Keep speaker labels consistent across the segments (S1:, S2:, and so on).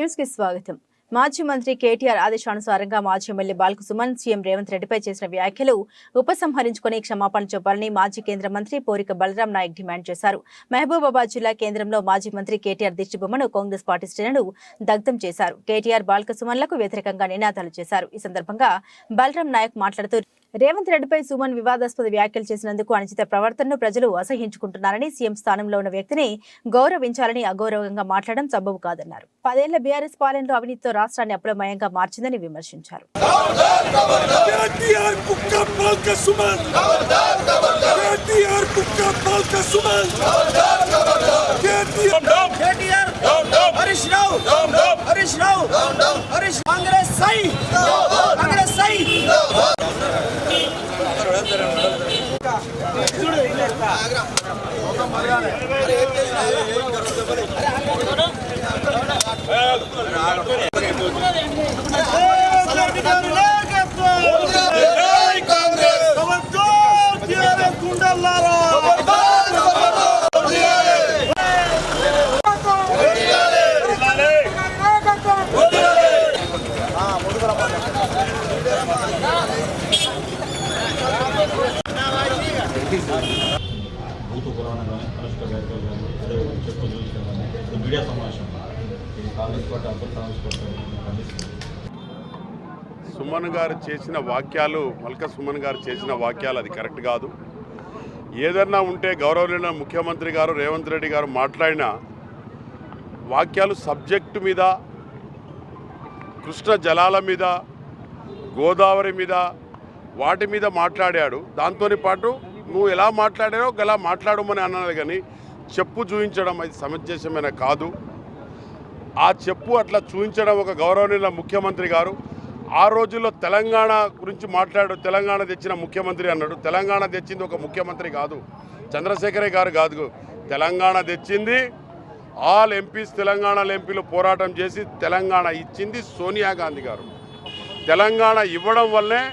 S1: News కి స్వాగతం. మాజీ మంత్రి కేటీఆర్ ఆదేశానుసారంగా మాజీ ఎమ్మెల్యే బాల్క సుమన్ సీఎం రేవంత్ రెడ్డిపై చేసిన వ్యాఖ్యలు ఉపసంహరించుకుని క్షమాపణ చెప్పాలని మాజీ కేంద్ర మంత్రి పోరిక బలరాం నాయక్ డిమాండ్ చేశారు. మహబూబాబాద్ జిల్లా కేంద్రంలో మాజీ మంత్రి కేటీఆర్ దిష్టిబొమ్మను కాంగ్రెస్ పార్టీ శ్రేణులు దగ్ధం చేశారు. కేటీఆర్ బాల్క సుమన్లకు వ్యతిరేకంగా నినాదాలు చేశారు. ఈ సందర్భంగా బలరాం నాయక్ మాట్లాడుతూ రేవంత్ రెడ్డిపై సుమన్ వివాదాస్పద వ్యాఖ్యలు చేసినందుకు అనుచిత ప్రవర్తనను ప్రజలు అసహించుకుంటున్నారని, సీఎం స్థానంలో ఉన్న వ్యక్తిని గౌరవించాలని అగౌరవంగా మాట్లాడడం సబబు కాదన్నారు. 10 ఏళ్ల బీఆర్ఎస్ పాలనలో అవినీతితో రాష్ట్రాన్ని అప్రమయంగా మార్చిందని విమర్శించారు.
S2: సుమన్ గారు చేసిన వాక్యాలు, మల్క సుమన్ గారు చేసిన వాక్యాలు అది కరెక్ట్ కాదు. ఏదన్నా ఉంటే గౌరవనీయ ముఖ్యమంత్రి గారు రేవంత్ రెడ్డి గారు మాట్లాడిన వాక్యాలు సబ్జెక్టు మీద, కృష్ణ జలాల మీద, గోదావరి మీద, వాటి మీద మాట్లాడాడు. దాంతో పాటు నువ్వు ఎలా మాట్లాడారో అలా మాట్లాడమని అన్నాడు. కానీ చెప్పు చూపించడం అది సమంజసమైన కాదు. ఆ చెప్పు అట్లా చూపించడం ఒక గౌరవనీయ ముఖ్యమంత్రి గారు ఆ రోజుల్లో తెలంగాణ గురించి మాట్లాడు, తెలంగాణ తెచ్చిన ముఖ్యమంత్రి అన్నాడు. తెలంగాణ తెచ్చింది ఒక ముఖ్యమంత్రి కాదు, చంద్రశేఖరే గారు కాదు. తెలంగాణ తెచ్చింది ఆల్ ఎంపీస్, తెలంగాణ ఎంపీలు పోరాటం చేసి తెలంగాణ ఇచ్చింది సోనియా గాంధీ గారు. తెలంగాణ ఇవ్వడం వల్లే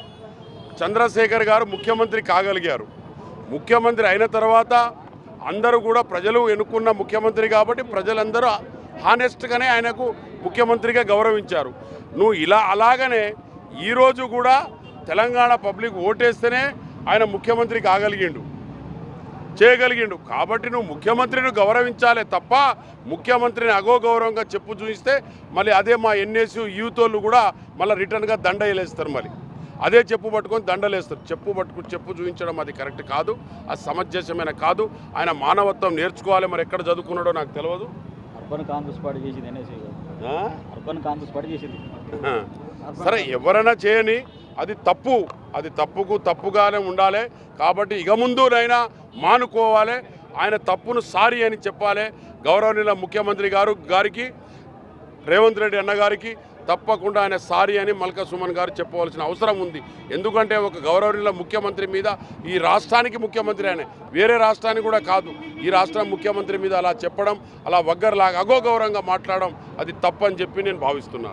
S2: చంద్రశేఖర్ గారు ముఖ్యమంత్రి కాగలిగారు. ముఖ్యమంత్రి అయిన తర్వాత అందరూ కూడా ప్రజలు ఎన్నుకున్న ముఖ్యమంత్రి కాబట్టి ప్రజలందరూ హానెస్ట్గానే ఆయనకు ముఖ్యమంత్రిగా గౌరవించారు. నువ్వు అలాగనే ఈరోజు కూడా తెలంగాణ పబ్లిక్ ఓటేస్తేనే ఆయన ముఖ్యమంత్రి చేయగలిగిండు. కాబట్టి నువ్వు ముఖ్యమంత్రిని గౌరవించాలే తప్ప ముఖ్యమంత్రిని అగౌరవంగా చెప్పు చూపిస్తే మళ్ళీ అదే మా ఎన్ఎస్యు యూత్ వాళ్ళు కూడా మళ్ళీ రిటర్న్గా దండ వేలేస్తారు. మళ్ళీ అదే చెప్పు పట్టుకొని దండలేస్తారు. చెప్పు చూపించడం అది కరెక్ట్ కాదు, అది సమంజసమైన కాదు. ఆయన మానవత్వం నేర్చుకోవాలి. మరి ఎక్కడ చదువుకున్నాడో నాకు తెలియదు. సరే, ఎవరైనా చేయని అది తప్పు, అది తప్పుగానే ఉండాలి. కాబట్టి ఇక ముందునైనా మానుకోవాలి. ఆయన తప్పును సారీ అని చెప్పాలి. గౌరవనీయ ముఖ్యమంత్రి గారికి రేవంత్ రెడ్డి అన్న గారికి తప్పకుండా ఆయన సారీ అని మల్క సుమన్ గారు చెప్పవలసిన అవసరం ఉంది. ఎందుకంటే ఒక గౌరవనీయ ముఖ్యమంత్రి మీద, ఈ రాష్ట్రానికి ముఖ్యమంత్రి ఆయన, వేరే రాష్ట్రానికి కూడా కాదు, ఈ రాష్ట్రం ముఖ్యమంత్రి మీద అలా చెప్పడం, అలా వగ్గరలాగా అగౌరవంగా మాట్లాడడం అది తప్పని చెప్పి నేను భావిస్తున్నాను.